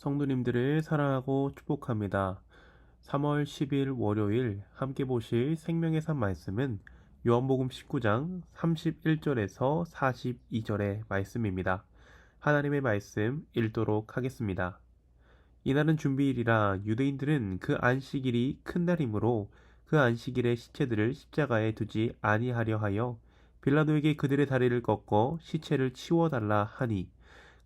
성도님들을 사랑하고 축복합니다. 3월 10일 월요일 함께 보실 생명의 산 말씀은 요한복음 19장 31절에서 42절의 말씀입니다. 하나님의 말씀 읽도록 하겠습니다. 이날은 준비일이라 유대인들은 그 안식일이 큰 날이므로 그 안식일에 시체들을 십자가에 두지 아니하려 하여 빌라도에게 그들의 다리를 꺾어 시체를 치워달라 하니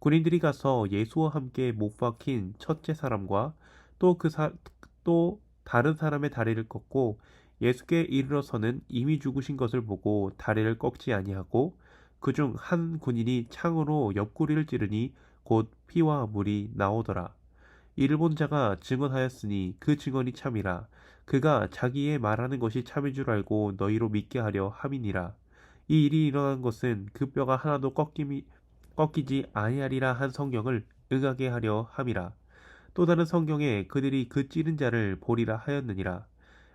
군인들이 가서 예수와 함께 못 박힌 첫째 사람과 또 다른 사람의 다리를 꺾고 예수께 이르러서는 이미 죽으신 것을 보고 다리를 꺾지 아니하고 그중 한 군인이 창으로 옆구리를 찌르니 곧 피와 물이 나오더라. 이를 본 자가 증언하였으니 그 증언이 참이라. 그가 자기의 말하는 것이 참인 줄 알고 너희로 믿게 하려 함이니라. 이 일이 일어난 것은 그 뼈가 하나도 꺾이지 아니하리라 한 성경을 응하게 하려 함이라. 또 다른 성경에 그들이 그 찌른 자를 보리라 하였느니라.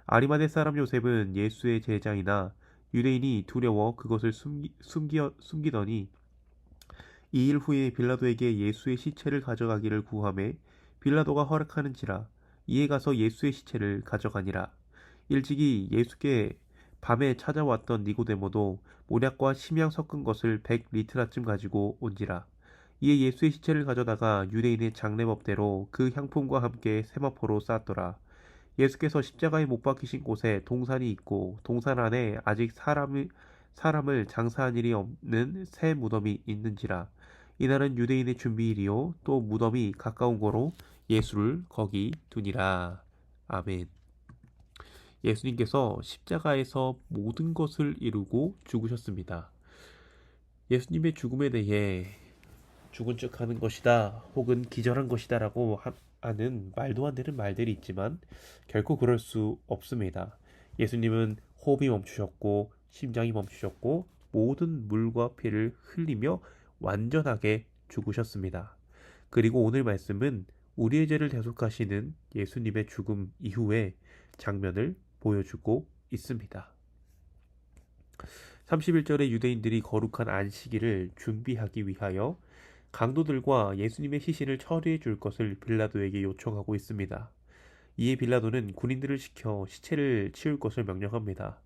아리마대 사람 요셉은 예수의 제자이나 유대인이 두려워 그것을 숨기더니 이 일 후에 빌라도에게 예수의 시체를 가져가기를 구하매 빌라도가 허락하는지라. 이에 가서 예수의 시체를 가져가니라. 일찍이 예수께 밤에 찾아왔던 니고데모도 모략과 심양 섞은 것을 100리트라쯤 가지고 온지라. 이에 예수의 시체를 가져다가 유대인의 장례법대로 그 향품과 함께 세마포로 쌌더라. 예수께서 십자가에 못 박히신 곳에 동산이 있고 동산 안에 아직 사람을 장사한 일이 없는 새 무덤이 있는지라. 이날은 유대인의 준비일이요 또 무덤이 가까운 고로 예수를 거기 두니라. 아멘. 예수님께서 십자가에서 모든 것을 이루고 죽으셨습니다. 예수님의 죽음에 대해 죽은 척 하는 것이다 혹은 기절한 것이다 라고 하는 말도 안 되는 말들이 있지만 결코 그럴 수 없습니다. 예수님은 호흡이 멈추셨고 심장이 멈추셨고 모든 물과 피를 흘리며 완전하게 죽으셨습니다. 그리고 오늘 말씀은 우리의 죄를 대속하시는 예수님의 죽음 이후의 장면을 보여주고 있습니다. 31절에 유대인들이 거룩한 안식일을 준비하기 위하여 강도들과 예수님의 시신을 처리해 줄 것을 빌라도에게 요청하고 있습니다. 이에 빌라도는 군인들을 시켜 시체를 치울 것을 명령합니다.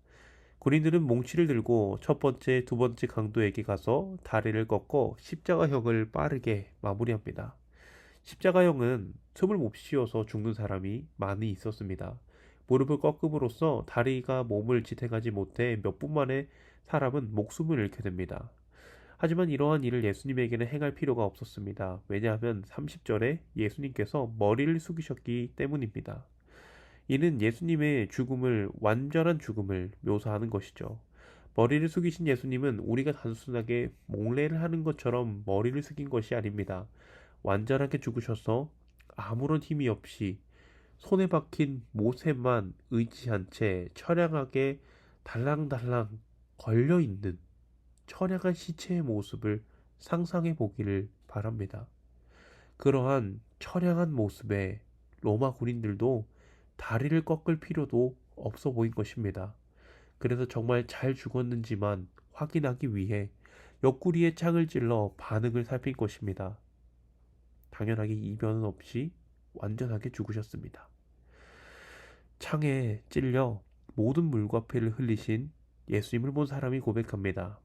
군인들은 몽치를 들고 첫 번째, 두 번째 강도에게 가서 다리를 꺾어 십자가형을 빠르게 마무리합니다. 십자가형은 숨을 못 쉬어서 죽는 사람이 많이 있었습니다. 무릎을 꺾음으로써 다리가 몸을 지탱하지 못해 몇 분 만에 사람은 목숨을 잃게 됩니다. 하지만 이러한 일을 예수님에게는 행할 필요가 없었습니다. 왜냐하면 30절에 예수님께서 머리를 숙이셨기 때문입니다. 이는 예수님의 죽음을 완전한 죽음을 묘사하는 것이죠. 머리를 숙이신 예수님은 우리가 단순하게 몽례를 하는 것처럼 머리를 숙인 것이 아닙니다. 완전하게 죽으셔서 아무런 힘이 없이 손에 박힌 못에만 의지한 채 처량하게 달랑달랑 걸려있는 처량한 시체의 모습을 상상해 보기를 바랍니다. 그러한 처량한 모습에 로마 군인들도 다리를 꺾을 필요도 없어 보인 것입니다. 그래서 정말 잘 죽었는지만 확인하기 위해 옆구리에 창을 찔러 반응을 살핀 것입니다. 당연하게 이변은 없이 완전하게 죽으셨습니다. 창에 찔려 모든 물과 피를 흘리신 예수님을 본 사람이 고백합니다.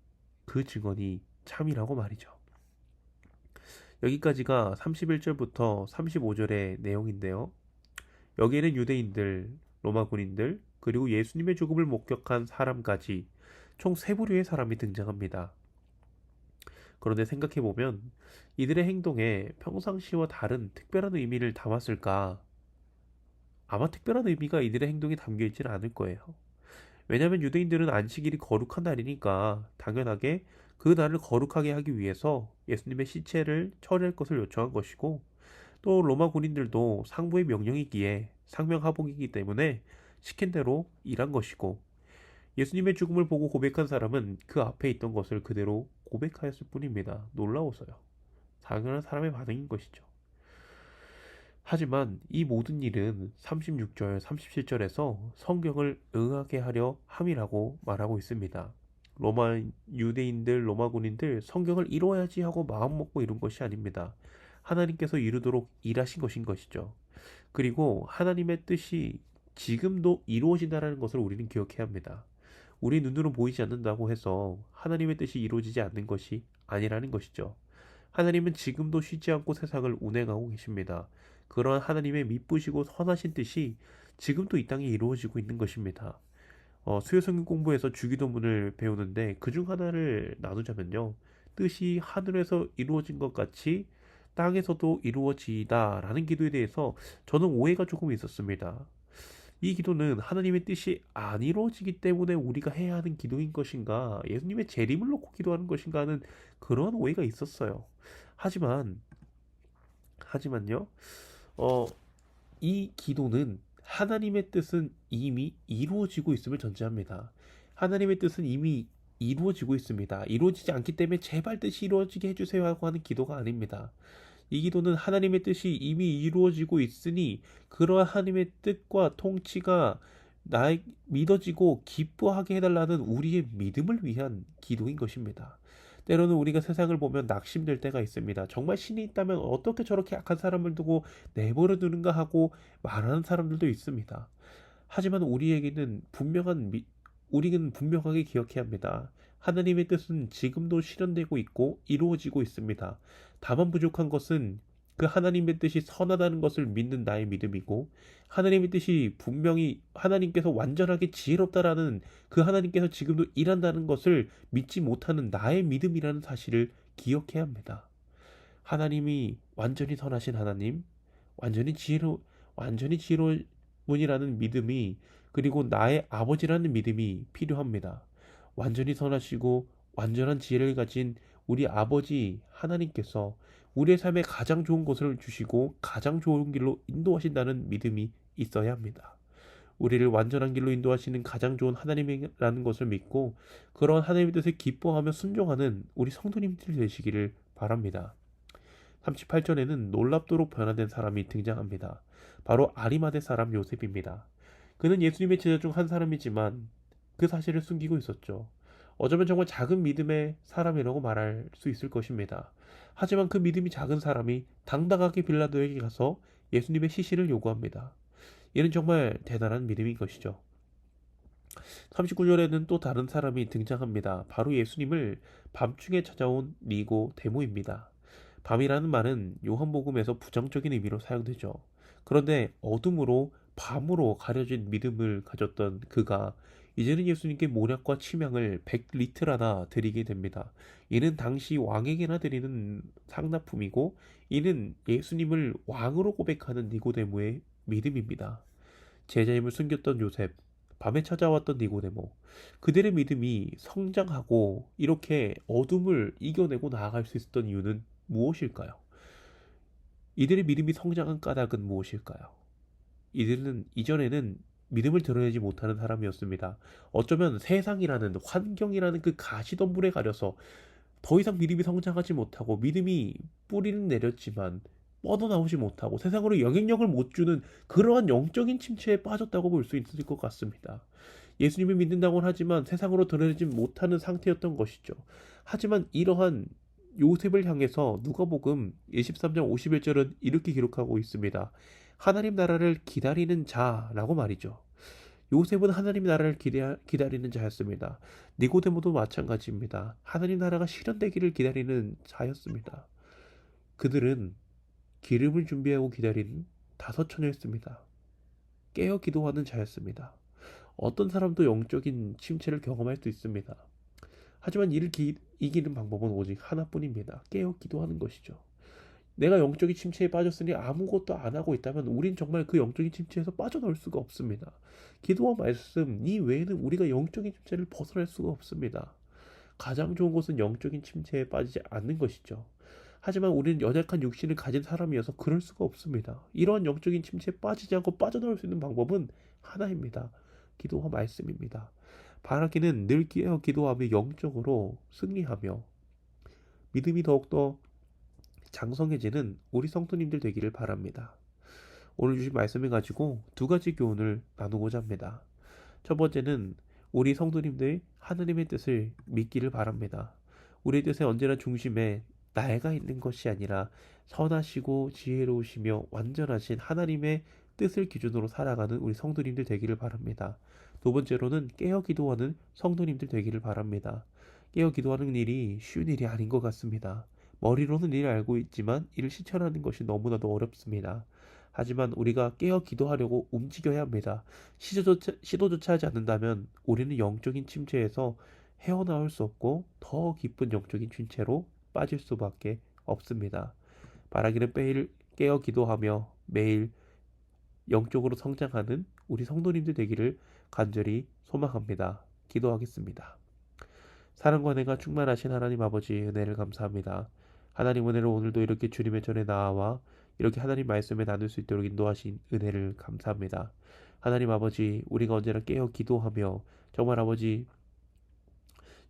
그 증언이 참이라고 말이죠. 여기까지가 31절부터 35절의 내용인데요. 여기에는 유대인들, 로마 군인들, 그리고 예수님의 죽음을 목격한 사람까지 총 세 부류의 사람이 등장합니다. 그런데 생각해보면 이들의 행동에 평상시와 다른 특별한 의미를 담았을까? 아마 특별한 의미가 이들의 행동에 담겨 있지는 않을 거예요. 왜냐하면 유대인들은 안식일이 거룩한 날이니까 당연하게 그 날을 거룩하게 하기 위해서 예수님의 시체를 처리할 것을 요청한 것이고 또 로마 군인들도 상부의 명령이기에 상명하복이기 때문에 시킨 대로 일한 것이고 예수님의 죽음을 보고 고백한 사람은 그 앞에 있던 것을 그대로 고백하였을 뿐입니다. 놀라워서요. 당연한 사람의 반응인 것이죠. 하지만 이 모든 일은 36절, 37절에서 성경을 응하게 하려 함이라고 말하고 있습니다. 로마 유대인들, 로마 군인들 성경을 이뤄야지 하고 마음 먹고 이룬 것이 아닙니다. 하나님께서 이루도록 일하신 것인 것이죠. 그리고 하나님의 뜻이 지금도 이루어진다는 것을 우리는 기억해야 합니다. 우리 눈으로 보이지 않는다고 해서 하나님의 뜻이 이루어지지 않는 것이 아니라는 것이죠. 하나님은 지금도 쉬지 않고 세상을 운행하고 계십니다. 그러한 하나님의 미쁘시고 선하신 뜻이 지금도 이 땅에 이루어지고 있는 것입니다. 수요성경 공부에서 주기도문을 배우는데 그중 하나를 나누자면요. 뜻이 하늘에서 이루어진 것 같이 땅에서도 이루어지다라는 기도에 대해서 저는 오해가 조금 있었습니다. 이 기도는 하나님의 뜻이 안 이루어지기 때문에 우리가 해야 하는 기도인 것인가, 예수님의 재림을 놓고 기도하는 것인가 하는 그런 오해가 있었어요. 하지만, 하지만요, 어, 이 기도는 하나님의 뜻은 이미 이루어지고 있음을 전제합니다. 하나님의 뜻은 이미 이루어지고 있습니다. 이루어지지 않기 때문에 제발 뜻이 이루어지게 해주세요 하고 하는 기도가 아닙니다. 이 기도는 하나님의 뜻이 이미 이루어지고 있으니 그러한 하나님의 뜻과 통치가 나의 믿어지고 기뻐하게 해달라는 우리의 믿음을 위한 기도인 것입니다. 때로는 우리가 세상을 보면 낙심될 때가 있습니다. 정말 신이 있다면 어떻게 저렇게 악한 사람을 두고 내버려 두는가 하고 말하는 사람들도 있습니다. 하지만 우리는 분명하게 기억해야 합니다. 하나님의 뜻은 지금도 실현되고 있고 이루어지고 있습니다. 다만 부족한 것은 그 하나님의 뜻이 선하다는 것을 믿는 나의 믿음이고, 하나님의 뜻이 분명히 하나님께서 완전하게 지혜롭다라는 그 하나님께서 지금도 일한다는 것을 믿지 못하는 나의 믿음이라는 사실을 기억해야 합니다. 하나님이 완전히 선하신 하나님, 완전히 지혜로운 분이라는 믿음이, 그리고 나의 아버지라는 믿음이 필요합니다. 완전히 선하시고 완전한 지혜를 가진 우리 아버지 하나님께서 우리의 삶에 가장 좋은 것을 주시고 가장 좋은 길로 인도하신다는 믿음이 있어야 합니다. 우리를 완전한 길로 인도하시는 가장 좋은 하나님이라는 것을 믿고 그런 하나님의 뜻에 기뻐하며 순종하는 우리 성도님들 되시기를 바랍니다. 38절에는 놀랍도록 변화된 사람이 등장합니다. 바로 아리마대 사람 요셉입니다. 그는 예수님의 제자 중 한 사람이지만 그 사실을 숨기고 있었죠. 어쩌면 정말 작은 믿음의 사람이라고 말할 수 있을 것입니다. 하지만 그 믿음이 작은 사람이 당당하게 빌라도에게 가서 예수님의 시신을 요구합니다. 이는 정말 대단한 믿음인 것이죠. 39절에는 또 다른 사람이 등장합니다. 바로 예수님을 밤중에 찾아온 니고데모입니다. 밤이라는 말은 요한복음에서 부정적인 의미로 사용되죠. 그런데 어둠으로 밤으로 가려진 믿음을 가졌던 그가 이제는 예수님께 모략과 침향을 100리트라나 드리게 됩니다. 이는 당시 왕에게나 드리는 상납품이고, 이는 예수님을 왕으로 고백하는 니고데모의 믿음입니다. 제자임을 숨겼던 요셉, 밤에 찾아왔던 니고데모, 그들의 믿음이 성장하고 이렇게 어둠을 이겨내고 나아갈 수 있었던 이유는 무엇일까요? 이들의 믿음이 성장한 까닭은 무엇일까요? 이들은 이전에는 믿음을 드러내지 못하는 사람이었습니다. 어쩌면 세상이라는 환경이라는 그 가시덤불에 가려서 더 이상 믿음이 성장하지 못하고 믿음이 뿌리는 내렸지만 뻗어나오지 못하고 세상으로 영향력을 못 주는 그러한 영적인 침체에 빠졌다고 볼 수 있을 것 같습니다. 예수님을 믿는다고는 하지만 세상으로 드러내지 못하는 상태였던 것이죠. 하지만 이러한 요셉을 향해서 누가복음 23장 51절은 이렇게 기록하고 있습니다. 하나님 나라를 기다리는 자라고 말이죠. 요셉은 하나님 나라를 기다리는 자였습니다. 니고데모도 마찬가지입니다. 하나님 나라가 실현되기를 기다리는 자였습니다. 그들은 기름을 준비하고 기다리는 다섯 처녀였습니다. 깨어 기도하는 자였습니다. 어떤 사람도 영적인 침체를 경험할 수 있습니다. 하지만 이를 이기는 방법은 오직 하나뿐입니다. 깨어 기도하는 것이죠. 내가 영적인 침체에 빠졌으니 아무것도 안 하고 있다면 우린 정말 그 영적인 침체에서 빠져나올 수가 없습니다. 기도와 말씀 이 외에는 우리가 영적인 침체를 벗어날 수가 없습니다. 가장 좋은 것은 영적인 침체에 빠지지 않는 것이죠. 하지만 우리는 연약한 육신을 가진 사람이어서 그럴 수가 없습니다. 이러한 영적인 침체에 빠지지 않고 빠져나올 수 있는 방법은 하나입니다. 기도와 말씀입니다. 바라기는 늘 깨어 기도하며 영적으로 승리하며 믿음이 더욱더 장성해지는 우리 성도님들 되기를 바랍니다. 오늘 주신 말씀을 가지고 두 가지 교훈을 나누고자 합니다. 첫 번째는 우리 성도님들 하나님의 뜻을 믿기를 바랍니다. 우리의 뜻의 언제나 중심에 나가 있는 것이 아니라 선하시고 지혜로우시며 완전하신 하나님의 뜻을 기준으로 살아가는 우리 성도님들 되기를 바랍니다. 두 번째로는 깨어 기도하는 성도님들 되기를 바랍니다. 깨어 기도하는 일이 쉬운 일이 아닌 것 같습니다. 머리로는 이를 알고 있지만 이를 실천하는 것이 너무나도 어렵습니다. 하지만 우리가 깨어 기도하려고 움직여야 합니다. 시도조차 하지 않는다면 우리는 영적인 침체에서 헤어나올 수 없고 더 깊은 영적인 침체로 빠질 수밖에 없습니다. 바라기는 매일 깨어 기도하며 매일 영적으로 성장하는 우리 성도님들 되기를 간절히 소망합니다. 기도하겠습니다. 사랑과 은혜가 충만하신 하나님 아버지 은혜를 감사합니다. 하나님 은혜로 오늘도 이렇게 주님의 전에 나와 이렇게 하나님 말씀에 나눌 수 있도록 인도하신 은혜를 감사합니다. 하나님 아버지 우리가 언제나 깨어 기도하며 정말 아버지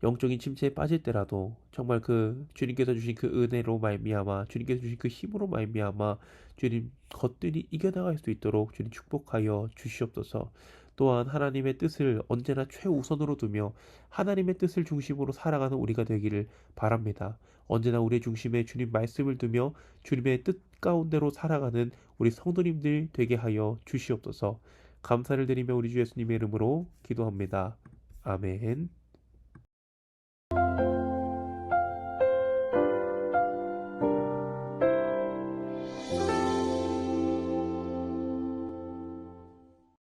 영적인 침체에 빠질 때라도 정말 그 주님께서 주신 그 은혜로 말미암아 주님께서 주신 그 힘으로 말미암아 주님 것들이 이겨나갈 수 있도록 주님 축복하여 주시옵소서. 또한 하나님의 뜻을 언제나 최우선으로 두며 하나님의 뜻을 중심으로 살아가는 우리가 되기를 바랍니다. 언제나 우리의 중심에 주님 말씀을 두며 주님의 뜻 가운데로 살아가는 우리 성도님들 되게 하여 주시옵소서. 감사를 드리며 우리 주 예수님의 이름으로 기도합니다. 아멘.